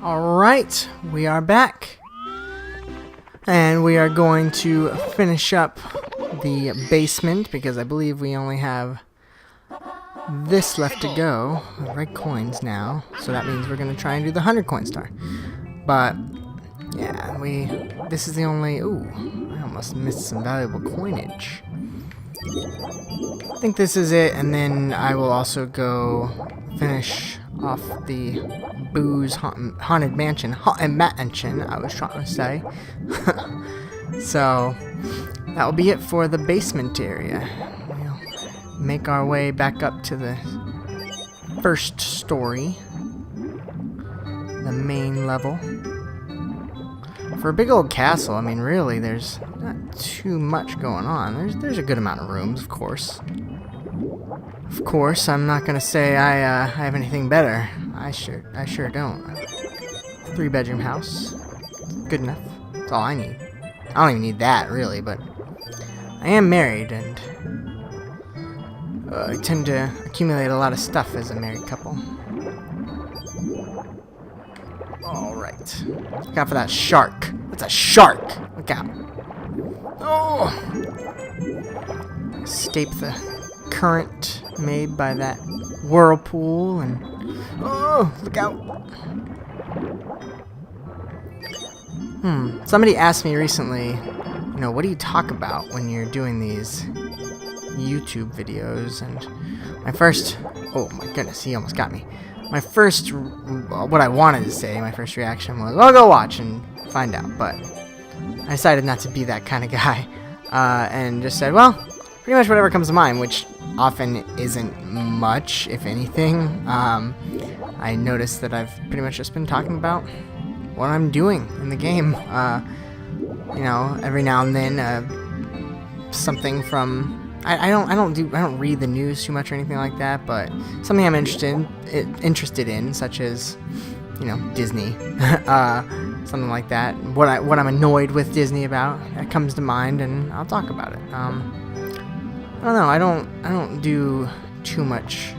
Alright, we are back. And we are going to finish up the basement because I believe we only have this left to go. Red coins now. So that means we're going to try and do the 100 coin star. But, yeah, this is the only... Ooh, I almost missed some valuable coinage. I think this is it, and then I will also go finish off the booze haunted mansion, I was trying to say. So that will be it for the basement area. We'll make our way back up to the first story, the main level. For a big old castle, I mean, really, there's not too much going on. There's a good amount of rooms, of course. Of course, I'm not gonna say I have anything better. I sure don't. 3-bedroom house, good enough. That's all I need. I don't even need that, really, but I am married, and I tend to accumulate a lot of stuff as a married couple. Alright. Look out for that shark. That's a shark! Look out. Oh! Escape the current made by that whirlpool, and... Oh! Look out! Somebody asked me recently, you know, what do you talk about when you're doing these YouTube videos? And my first... Oh my goodness, he almost got me. My first, what I wanted to say, my first reaction was, I'll go watch and find out, but I decided not to be that kind of guy, and just said, well, pretty much whatever comes to mind, which often isn't much, if anything. I noticed that I've pretty much just been talking about what I'm doing in the game. You know, every now and then, something from... I don't read the news too much or anything like that, but something I'm interested in, such as, you know, Disney, something like that. What I'm annoyed with Disney about, that comes to mind, and I'll talk about it. I don't know. I don't do too much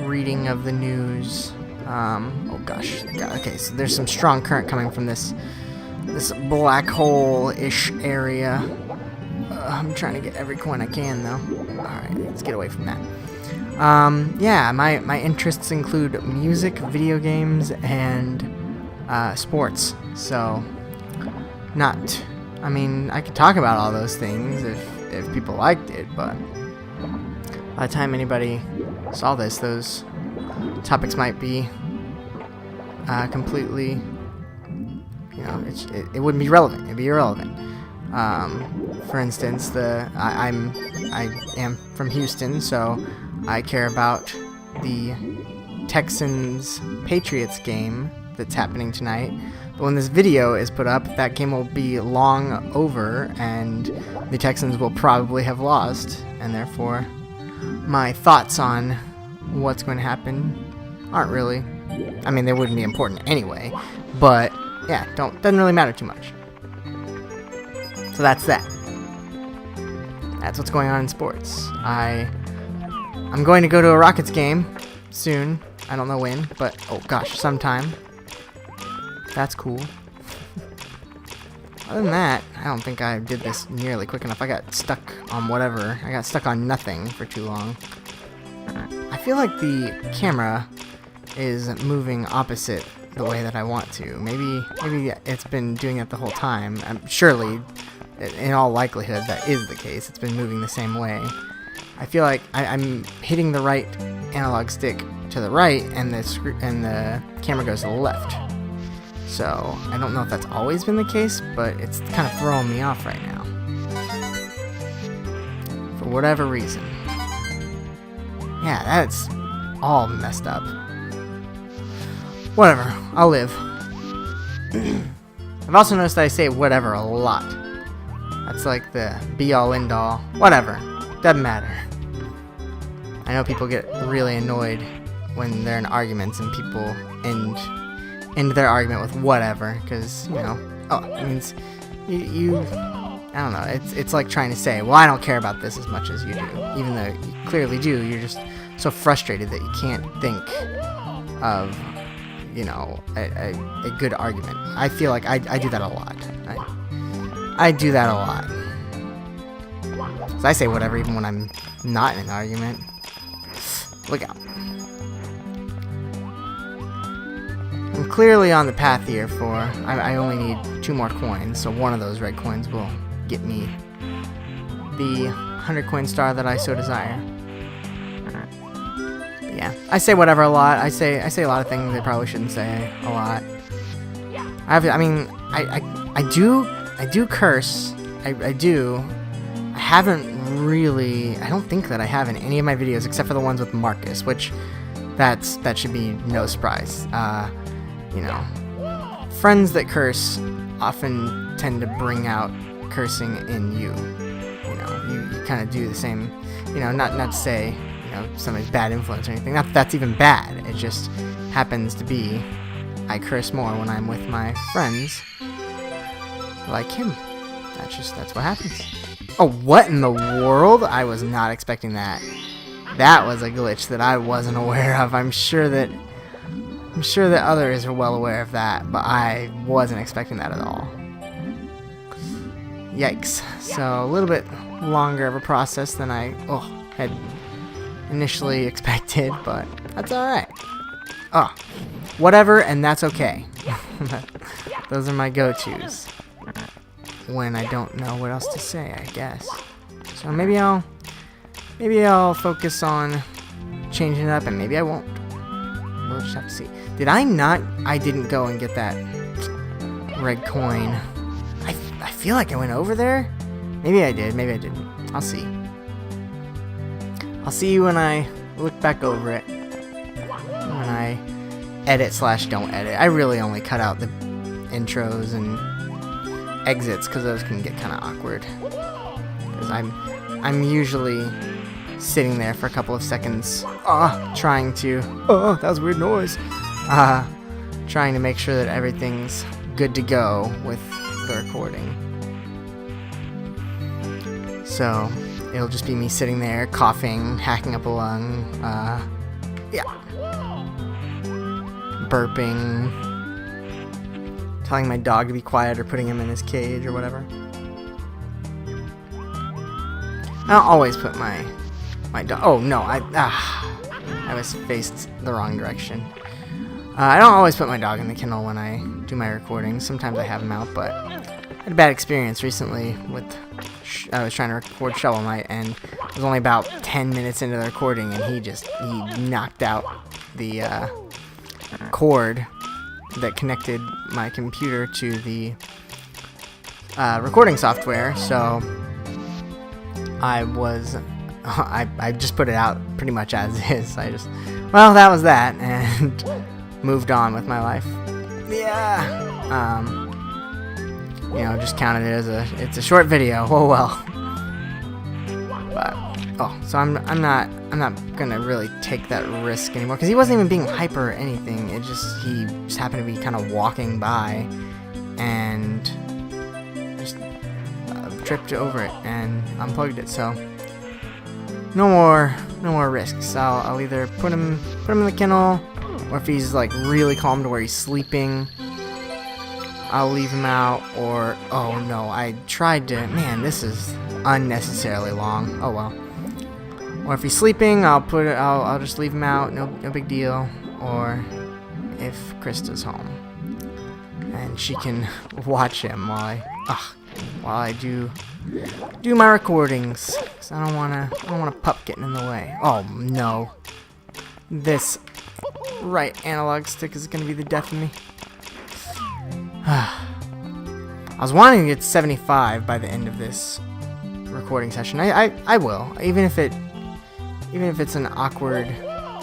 reading of the news. Oh gosh. Okay, so there's some strong current coming from this black hole-ish area. I'm trying to get every coin I can, though. Alright, let's get away from that. Yeah, my interests include music, video games, and sports. So, I mean, I could talk about all those things if people liked it, but by the time anybody saw this, those topics might be completely, you know, it wouldn't be relevant. It'd be irrelevant. For instance, I am from Houston, so I care about the Texans-Patriots game that's happening tonight. But when this video is put up, that game will be long over, and the Texans will probably have lost, and therefore my thoughts on what's going to happen aren't really... I mean, they wouldn't be important anyway, but yeah, doesn't really matter too much. So that's that. That's what's going on in sports. I'm going to go to a Rockets game soon. I don't know when, but oh gosh, sometime. That's cool. Other than that, I don't think I did this nearly quick enough. I got stuck on whatever. I got stuck on nothing for too long. I feel like the camera is moving opposite the way that I want to. Maybe it's been doing it the whole time. Surely, in all likelihood, that is the case. It's been moving the same way. I feel like I'm hitting the right analog stick to the right, and the camera goes to the left. So I don't know if that's always been the case, but it's kind of throwing me off right now, for whatever reason. Yeah, that's all messed up. Whatever, I'll live. I've also noticed that I say whatever a lot. That's like the be-all, end-all. Whatever. Doesn't matter. I know people get really annoyed when they're in arguments and people end their argument with whatever, because, you know, oh, it means you I don't know, it's like trying to say, well, I don't care about this as much as you do, even though you clearly do. You're just so frustrated that you can't think of, you know, a good argument. I feel like I do that a lot. I do that a lot. So I say whatever even when I'm not in an argument. Look out. I'm clearly on the path here for... I only need 2 more coins, so one of those red coins will get me the 100 coin star that I so desire. But yeah, I say whatever a lot. I say a lot of things I probably shouldn't say a lot. I do curse. I do. I haven't really... I don't think that I have in any of my videos except for the ones with Marcus, which that should be no surprise. You know, friends that curse often tend to bring out cursing in you. You know, you kind of do the same. You know, not to say, you know, somebody's bad influence or anything. Not that that's even bad. It just happens to be I curse more when I'm with my friends like him. That's what happens. Oh, what in the world? I was not expecting that. That was a glitch that I wasn't aware of. I'm sure that others are well aware of that, but I wasn't expecting that at all. Yikes. So, a little bit longer of a process than I had initially expected, but that's alright. Oh, whatever, and that's okay. Those are my go-tos when I don't know what else to say, I guess. So maybe I'll focus on changing it up, and maybe I won't. We'll just have to see. I didn't go and get that red coin. I feel like I went over there. Maybe I did, maybe I didn't. I'll see. I'll see when I look back over it. When I edit/don't edit. I really only cut out the intros and exits because those can get kind of awkward. Because I'm usually sitting there for a couple of seconds, trying to, that was a weird noise, trying to make sure that everything's good to go with the recording. So it'll just be me sitting there coughing, hacking up a lung, burping, telling my dog to be quiet or putting him in his cage or whatever. I don't always put my dog... Oh, no, I was faced the wrong direction. I don't always put my dog in the kennel when I do my recordings. Sometimes I have him out, but I had a bad experience recently with... I was trying to record Shovel Knight, and it was only about 10 minutes into the recording, and he knocked out the cord that connected my computer to the recording software, so I just put it out pretty much as is. Well, that was that, and moved on with my life. Yeah. You know, just counted it as it's a short video. Oh well. But so I'm not gonna really take that risk anymore because he wasn't even being hyper or anything. He just happened to be kind of walking by and just tripped over it and unplugged it. So no more risks. I'll either put him in the kennel, or if he's like really calm to where he's sleeping, I'll leave him out. Or oh no, I tried to. Man, this is unnecessarily long. Oh well. Or if he's sleeping, I'll just leave him out. No big deal. Or if Krista's home and she can watch him while I do my recordings. 'Cause I don't want a pup getting in the way. Oh no. This right analog stick is gonna be the death of me. I was wanting to get 75 by the end of this recording session. I will, even if it's an awkward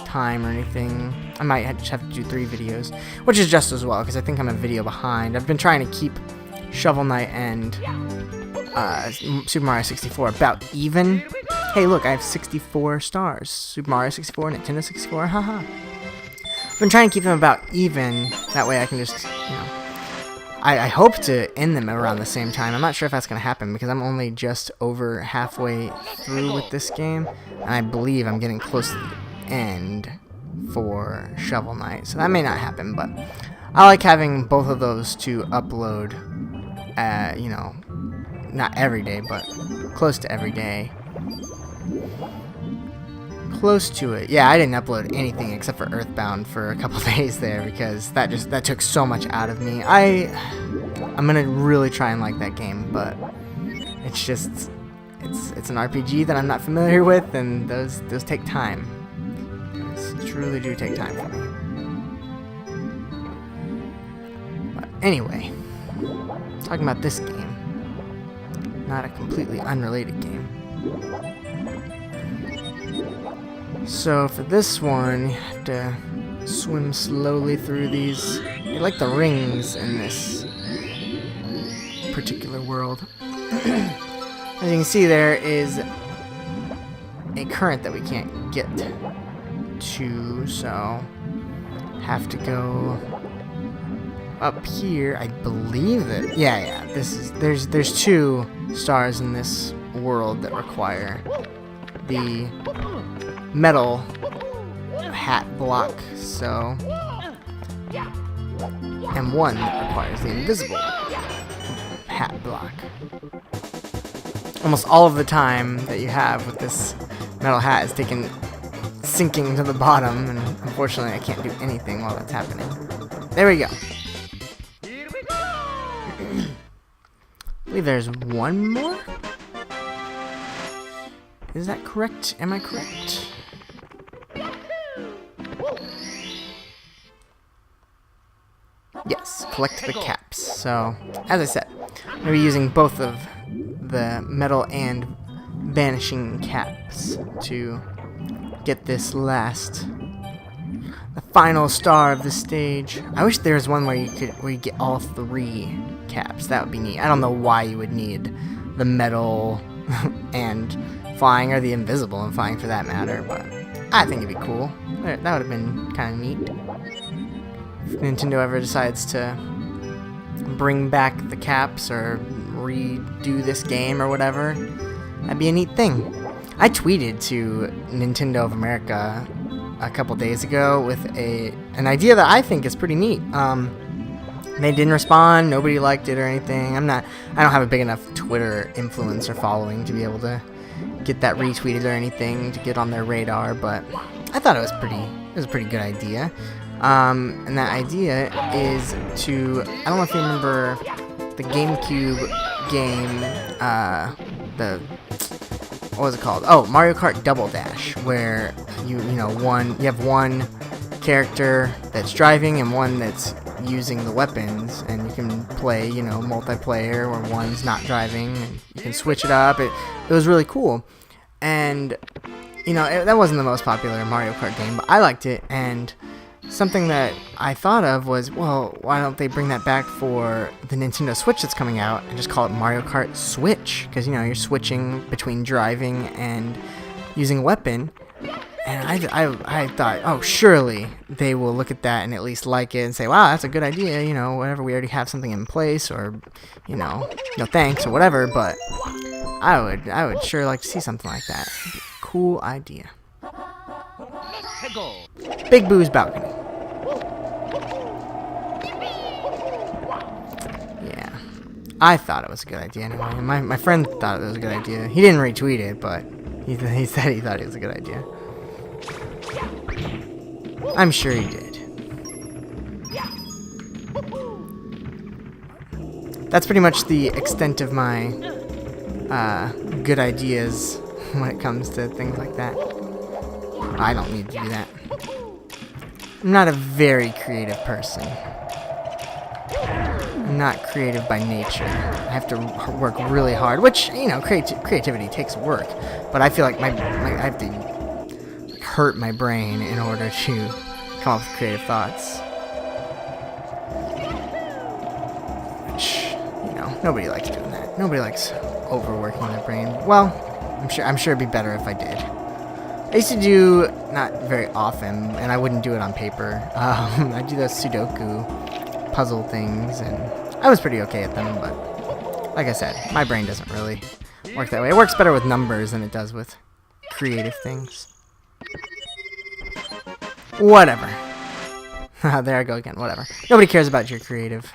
time or anything. I might just have to do 3 videos, which is just as well because I think I'm a video behind. I've been trying to keep Shovel Knight and Super Mario 64 about even. Hey, look, I have 64 stars. Super Mario 64, Nintendo 64, haha. I've been trying to keep them about even. That way I can just, I hope to end them around the same time. I'm not sure if that's going to happen because I'm only just over halfway through with this game. And I believe I'm getting close to the end. for Shovel Knight, so that may not happen, but I like having both of those to upload, you know, not every day, but close to every day. Close to it. Yeah, I didn't upload anything except for Earthbound for a couple days there because that took so much out of me. I'm gonna really try and like that game, but it's just it's an RPG that I'm not familiar with, and those take time. Those truly do take time for me. But anyway, talking about this game, not a completely unrelated game. So for this one, you have to swim slowly through these. You like the rings in this particular world. As you can see, there is a current that we can't get to, so have to go up here. I believe that there's 2 stars in this world that require the metal hat block, so, and 1 that requires the invisible hat block. Almost all of the time that you have with this metal hat is sinking to the bottom, and unfortunately I can't do anything while that's happening. There we go. I believe there's 1 more? Is that correct? Am I correct? Yes, collect the caps. So, as I said, I'm going to be using both of the metal and vanishing caps to get this the final star of the stage. I wish there was one where you get all 3 caps. That would be neat. I don't know why you would need the metal and flying, or the invisible and flying for that matter, but I think it'd be cool. That would have been kind of neat. If Nintendo ever decides to bring back the caps or redo this game or whatever, that'd be a neat thing. I tweeted to Nintendo of America a couple days ago with an idea that I think is pretty neat. They didn't respond, nobody liked it or anything. I don't have a big enough Twitter influence or following to be able to get that retweeted or anything to get on their radar, but I thought it was a pretty good idea. And that idea is to, I don't know if you remember the GameCube game, what was it called? Oh, Mario Kart Double Dash, where you have one character that's driving and one that's using the weapons, and you can play, multiplayer where one's not driving, and you can switch it up. It was really cool, and that wasn't the most popular Mario Kart game, but I liked it, and something that I thought of was, well, why don't they bring that back for the Nintendo Switch that's coming out and just call it Mario Kart Switch? Because, you're switching between driving and using a weapon. And I thought, oh, surely they will look at that and at least like it and say, wow, that's a good idea, whatever, we already have something in place, or, no thanks, or whatever, but I would sure like to see something like that. It'd be a cool idea. Big Boo's balcony. Yeah. I thought it was a good idea anyway. My friend thought it was a good idea. He didn't retweet it, but he said he thought it was a good idea. I'm sure he did. That's pretty much the extent of my good ideas when it comes to things like that. I don't need to do that. I'm not a very creative person. I'm not creative by nature. I have to work really hard, which, creativity takes work. But I feel like I have to hurt my brain in order to come up with creative thoughts. Which, nobody likes doing that. Nobody likes overworking their brain. Well, I'm sure it'd be better if I did. I used to do, not very often, and I wouldn't do it on paper. I do those Sudoku puzzle things, and I was pretty okay at them, but like I said, my brain doesn't really work that way. It works better with numbers than it does with creative things. Whatever. There I go again. Whatever. Nobody cares about your creative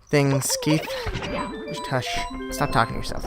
things, Keith. Just hush. Stop talking to yourself.